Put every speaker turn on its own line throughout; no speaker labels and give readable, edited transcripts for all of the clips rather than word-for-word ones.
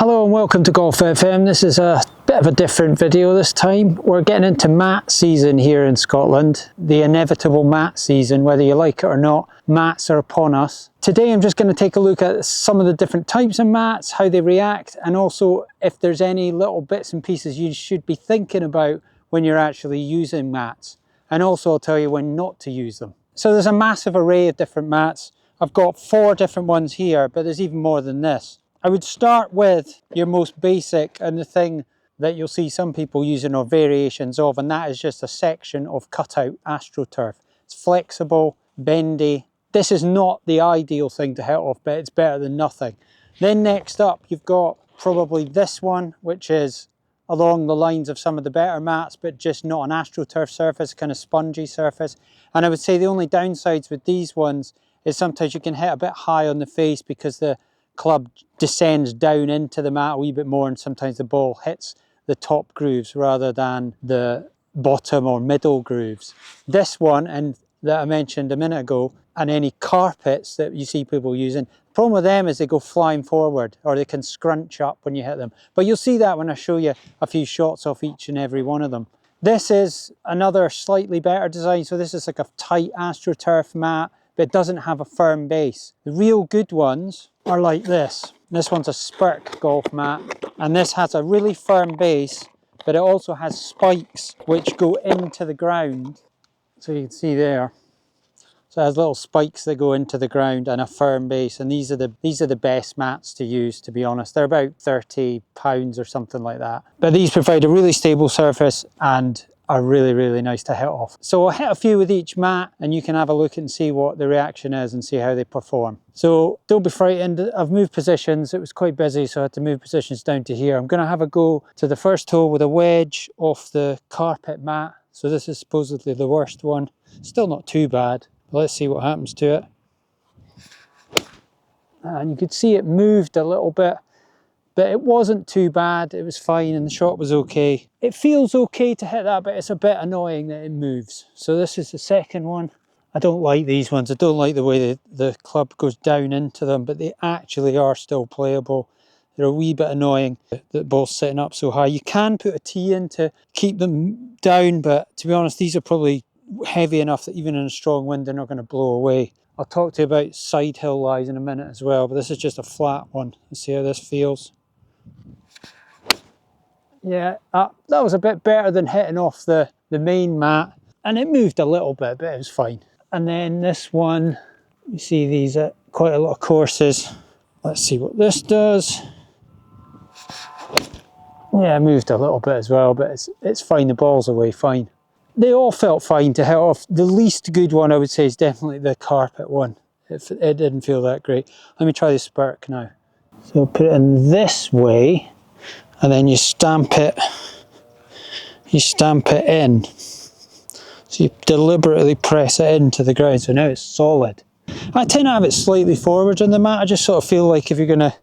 Hello and welcome to Golf FM. This is a bit of a different video this time. We're getting into mat season here in Scotland. The inevitable mat season, whether you like it or not, mats are upon us. Today I'm just going to take a look at some of the different types of mats, how they react, and also if there's any little bits and pieces you should be thinking about when you're actually using mats. And also I'll tell you when not to use them. So there's a massive array of different mats. I've got 4 different ones here, but there's even more than this. I would start with your most basic and the thing that you'll see some people using or variations of, and that is just a section of cutout astroturf. It's flexible, bendy. This is not the ideal thing to hit off, but it's better than nothing. Then next up, you've got probably this one, which is along the lines of some of the better mats, but just not an astroturf surface, kind of spongy surface. And I would say the only downsides with these ones is sometimes you can hit a bit high on the face because the club descends down into the mat a wee bit more, and sometimes the ball hits the top grooves rather than the bottom or middle grooves. This one, and that I mentioned a minute ago, and any carpets that you see people using, the problem with them is they go flying forward or they can scrunch up when you hit them. But you'll see that when I show you a few shots off each and every one of them. This is another slightly better design. So this is like a tight astroturf mat, but it doesn't have a firm base. The real good ones are like this. This one's a Spurk golf mat, and this has a really firm base, but it also has spikes which go into the ground. So you can see there. So it has little spikes that go into the ground and a firm base, and these are the best mats to use, to be honest. They're about £30 or something like that. But these provide a really stable surface and are really, really nice to hit off. So I'll hit a few with each mat and you can have a look and see what the reaction is and see how they perform. So don't be frightened. I've moved positions. It was quite busy, so I had to move positions down to here. I'm going to have a go to the first hole with a wedge off the carpet mat. So this is supposedly the worst one. Still not too bad. But let's see what happens to it. And you could see it moved a little bit, but it wasn't too bad. It was fine and the shot was okay. It feels okay to hit that, but it's a bit annoying that it moves. So this is the second one. I don't like these ones. I don't like the way the club goes down into them, but they actually are still playable. They're a wee bit annoying that the ball's sitting up so high. You can put a tee in to keep them down, but to be honest, these are probably heavy enough that even in a strong wind, they're not going to blow away. I'll talk to you about side hill lies in a minute as well, but this is just a flat one. Let's see how this feels. Yeah, that was a bit better than hitting off the main mat, and it moved a little bit, but it was fine. And then this one, you see these at quite a lot of courses. Let's see what this does. Yeah, it moved a little bit as well, but it's fine. The ball's away fine. They all felt fine to hit off. The least good one I would say is definitely the carpet one. It didn't feel that great. Let me try the Spurk now. So put it in this way, and then you stamp it in. So you deliberately press it into the ground, so now it's solid. I tend to have it slightly forward on the mat. I just sort of feel like if you're going to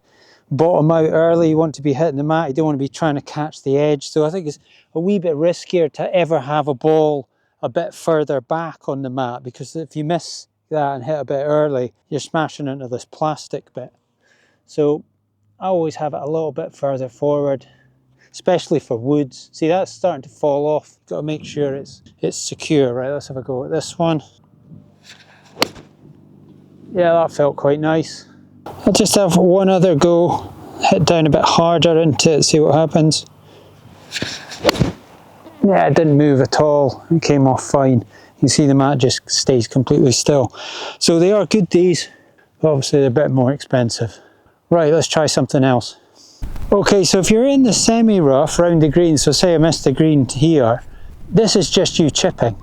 bottom out early, you want to be hitting the mat, you don't want to be trying to catch the edge. So I think it's a wee bit riskier to ever have a ball a bit further back on the mat, because if you miss that and hit a bit early, you're smashing into this plastic bit. So I always have it a little bit further forward, especially for woods. See, that's starting to fall off. You've got to make sure it's secure. Right, let's have a go at this one. Yeah, that felt quite nice. I'll just have one other go, hit down a bit harder into it, see what happens. Yeah, it didn't move at all. It came off fine. You can see the mat just stays completely still. So they are good, these. Obviously they're a bit more expensive. Right, let's try something else. Okay, so if you're in the semi-rough round the green, so say I missed the green here, this is just you chipping.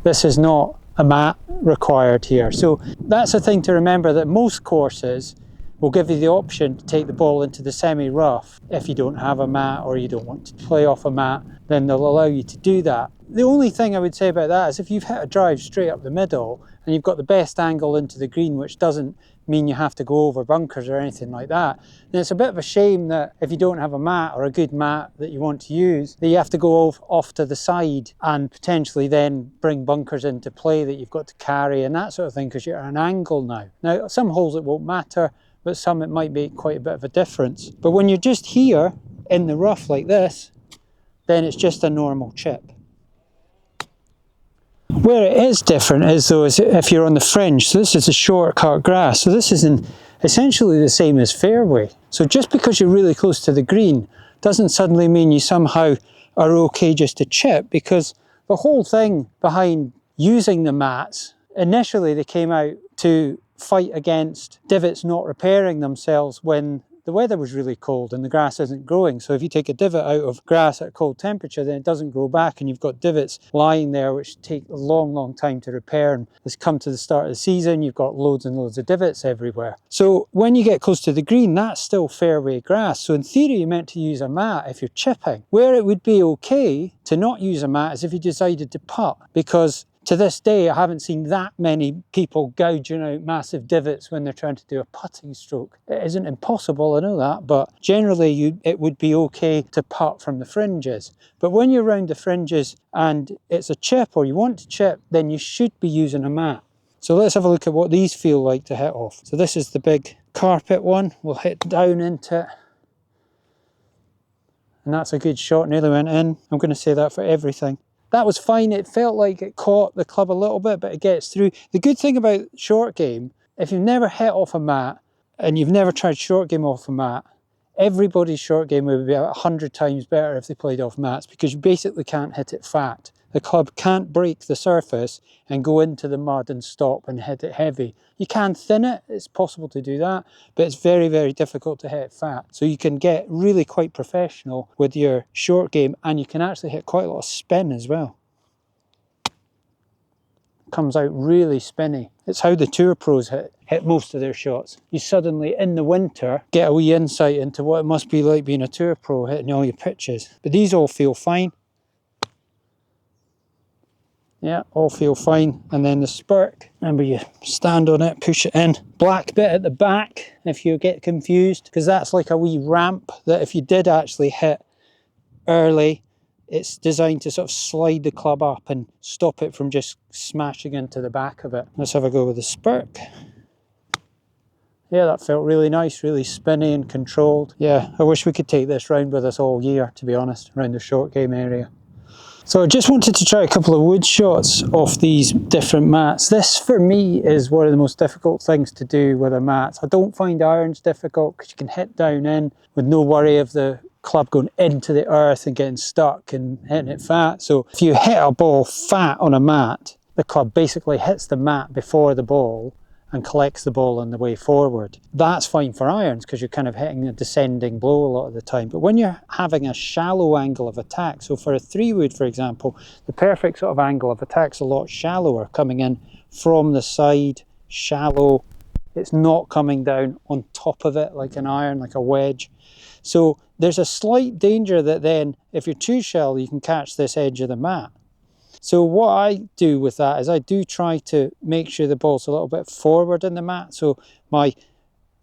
This is not a mat required here. So that's a thing to remember, that most courses will give you the option to take the ball into the semi-rough. If you don't have a mat or you don't want to play off a mat, then they'll allow you to do that. The only thing I would say about that is if you've hit a drive straight up the middle and you've got the best angle into the green, which doesn't mean you have to go over bunkers or anything like that, then it's a bit of a shame that if you don't have a mat or a good mat that you want to use, that you have to go off to the side and potentially then bring bunkers into play that you've got to carry and that sort of thing, because you're at an angle now. Now, some holes it won't matter, but some it might make quite a bit of a difference. But when you're just here in the rough like this, then it's just a normal chip. Where it is different is though, is if you're on the fringe. So this is a shortcut grass. So this is essentially the same as fairway. So just because you're really close to the green doesn't suddenly mean you somehow are okay just to chip, because the whole thing behind using the mats, initially they came out to fight against divots not repairing themselves when the weather was really cold and the grass isn't growing. So if you take a divot out of grass at a cold temperature, then it doesn't grow back and you've got divots lying there which take a long time to repair. And it's come to the start of the season, you've got loads and loads of divots everywhere. So when you get close to the green, that's still fairway grass. So in theory, you're meant to use a mat if you're chipping. Where it would be okay to not use a mat is if you decided to putt, because to this day, I haven't seen that many people gouging out massive divots when they're trying to do a putting stroke. It isn't impossible, I know that, but generally it would be okay to putt from the fringes. But when you're around the fringes and it's a chip or you want to chip, then you should be using a mat. So let's have a look at what these feel like to hit off. So this is the big carpet one. We'll hit down into it. And that's a good shot, nearly went in. I'm going to say that for everything. That was fine. It felt like it caught the club a little bit, but it gets through. The good thing about short game, if you've never hit off a mat and you've never tried short game off a mat, everybody's short game would be about 100 times better if they played off mats, because you basically can't hit it fat. The club can't break the surface and go into the mud and stop and hit it heavy. You can thin it, it's possible to do that, but it's very difficult to hit fat. So you can get really quite professional with your short game, and you can actually hit quite a lot of spin as well. Comes out really spinny. It's how the tour pros hit most of their shots. You suddenly, in the winter, get a wee insight into what it must be like being a tour pro hitting all your pitches. But these all feel fine. Yeah, all feel fine. And then the Spurk, remember you stand on it, push it in. Black bit at the back, if you get confused, because that's like a wee ramp that if you did actually hit early, it's designed to sort of slide the club up and stop it from just smashing into the back of it. Let's have a go with the Spurk. Yeah, that felt really nice, really spinny and controlled. Yeah, I wish we could take this round with us all year, to be honest, around the short game area. So I just wanted to try a couple of wood shots off these different mats. This, for me, is one of the most difficult things to do with a mat. I don't find irons difficult because you can hit down in with no worry of the club going into the earth and getting stuck and hitting it fat. So if you hit a ball fat on a mat, the club basically hits the mat before the ball and collects the ball on the way forward. That's fine for irons because you're kind of hitting a descending blow a lot of the time. But when you're having a shallow angle of attack, so for a 3-wood, for example, the perfect sort of angle of attack is a lot shallower, coming in from the side, shallow. It's not coming down on top of it like an iron, like a wedge. So there's a slight danger that then, if you're too shallow, you can catch this edge of the mat. So what I do with that is I do try to make sure the ball's a little bit forward in the mat. So my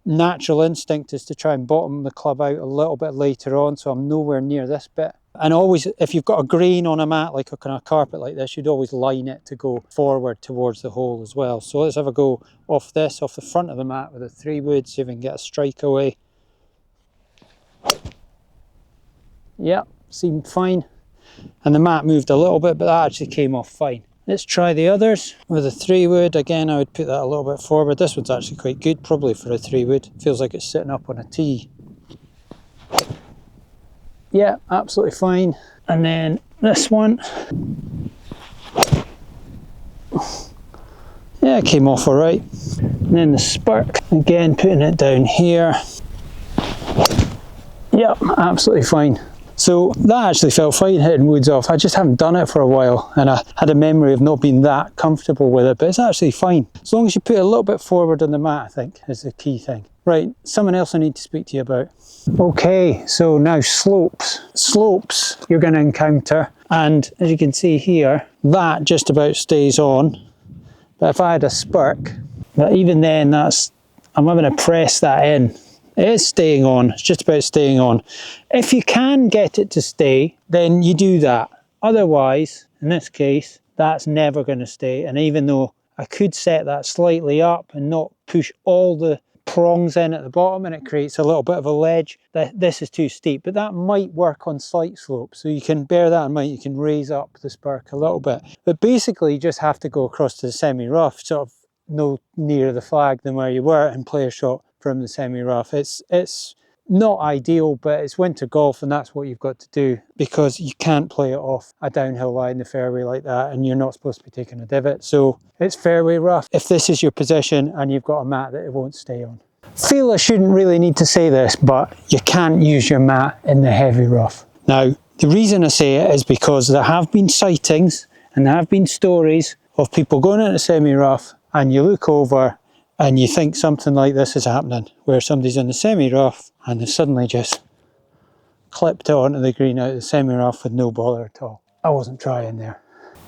natural instinct is to try and bottom the club out a little bit later on, so I'm nowhere near this bit. And always, if you've got a grain on a mat, like a kind of carpet like this, you'd always line it to go forward towards the hole as well. So let's have a go off this, off the front of the mat with a 3-wood, see if we can get a strike away. Yeah, seemed fine. And the mat moved a little bit, but that actually came off fine. Let's try the others with a 3-wood. Again, I would put that a little bit forward. This one's actually quite good, probably for a 3-wood. Feels like it's sitting up on a tee. Yeah, absolutely fine. And then this one. Yeah, it came off all right. And then the Spurk, again, putting it down here. Yep, absolutely fine. So that actually felt fine hitting woods off. I just haven't done it for a while and I had a memory of not being that comfortable with it, but it's actually fine. As long as you put it a little bit forward on the mat, I think, is the key thing. Right, someone else I need to speak to you about. Okay, so now slopes. Slopes you're going to encounter, and as you can see here, that just about stays on. But if I had a Spurk, but even then I'm having to press that in. It is staying on, it's just about staying on. If you can get it to stay, then you do that. Otherwise, in this case, that's never going to stay. And even though I could set that slightly up and not push all the prongs in at the bottom and it creates a little bit of a ledge. This is too steep, but that might work on slight slopes. So you can bear that in mind. You can raise up the Spurk a little bit. But basically you just have to go across to the semi-rough, sort of no nearer the flag than where you were, and play a shot from the semi-rough. It's not ideal, but it's winter golf and that's what you've got to do, because you can't play it off a downhill lie in the fairway like that, and you're not supposed to be taking a divot. So it's fairway rough if this is your position and you've got a mat that it won't stay on. Feel I shouldn't really need to say this, but you can't use your mat in the heavy rough. Now, the reason I say it is because there have been sightings and there have been stories of people going into semi-rough and you look over and you think something like this is happening, where somebody's in the semi-rough and they've suddenly just clipped it onto the green out of the semi-rough with no bother at all. I wasn't trying there.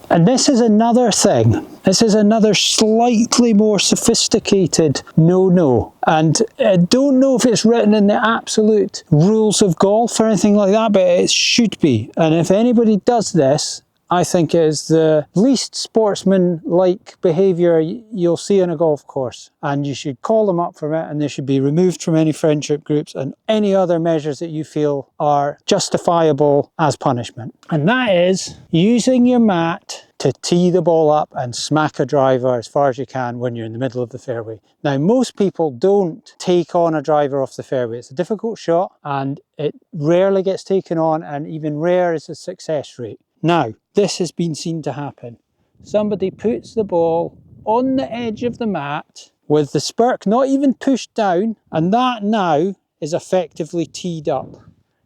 And this is another thing. This is another slightly more sophisticated no-no. And I don't know if it's written in the absolute rules of golf or anything like that, but it should be. And if anybody does this, I think it is the least sportsman-like behaviour you'll see on a golf course. And you should call them up for it, and they should be removed from any friendship groups and any other measures that you feel are justifiable as punishment. And that is using your mat to tee the ball up and smack a driver as far as you can when you're in the middle of the fairway. Now, most people don't take on a driver off the fairway. It's a difficult shot and it rarely gets taken on, and even rare is the success rate. Now, this has been seen to happen. Somebody puts the ball on the edge of the mat with the Spurk not even pushed down, and that now is effectively teed up.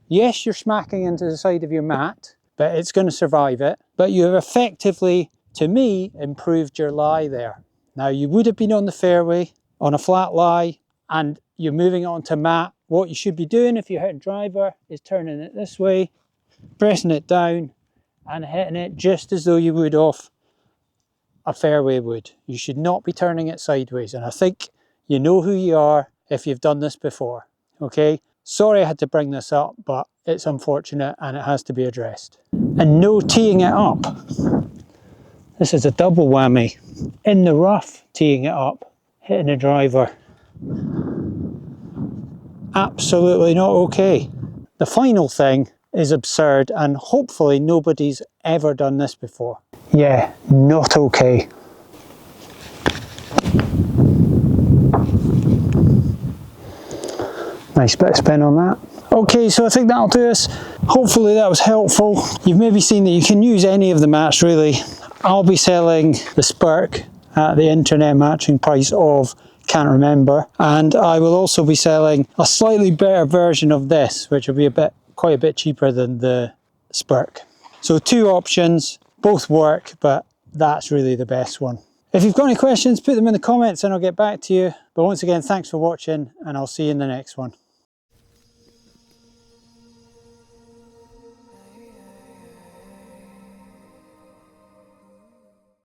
Yes, you're smacking into the side of your mat, but it's going to survive it. But you have effectively, to me, improved your lie there. Now, you would have been on the fairway on a flat lie and you're moving on to mat. What you should be doing if you hit a driver is turning it this way, pressing it down and hitting it just as though you would off a fairway wood. You should not be turning it sideways. And I think you know who you are if you've done this before, okay? Sorry I had to bring this up, but it's unfortunate and it has to be addressed. And no teeing it up. This is a double whammy. In the rough, teeing it up, hitting a driver. Absolutely not okay. The final thing is absurd, and hopefully nobody's ever done this before. Yeah, not okay. Nice bit of spin on that. Okay, so I think that'll do us. Hopefully that was helpful. You've maybe seen that you can use any of the mats really. I'll be selling the Spurk at the internet matching price of can't remember, and I will also be selling a slightly better version of this, which will be quite a bit cheaper than the Spurk. So two options, both work, but that's really the best one. If you've got any questions, put them in the comments and I'll get back to you. But once again, thanks for watching and I'll see you in the next one.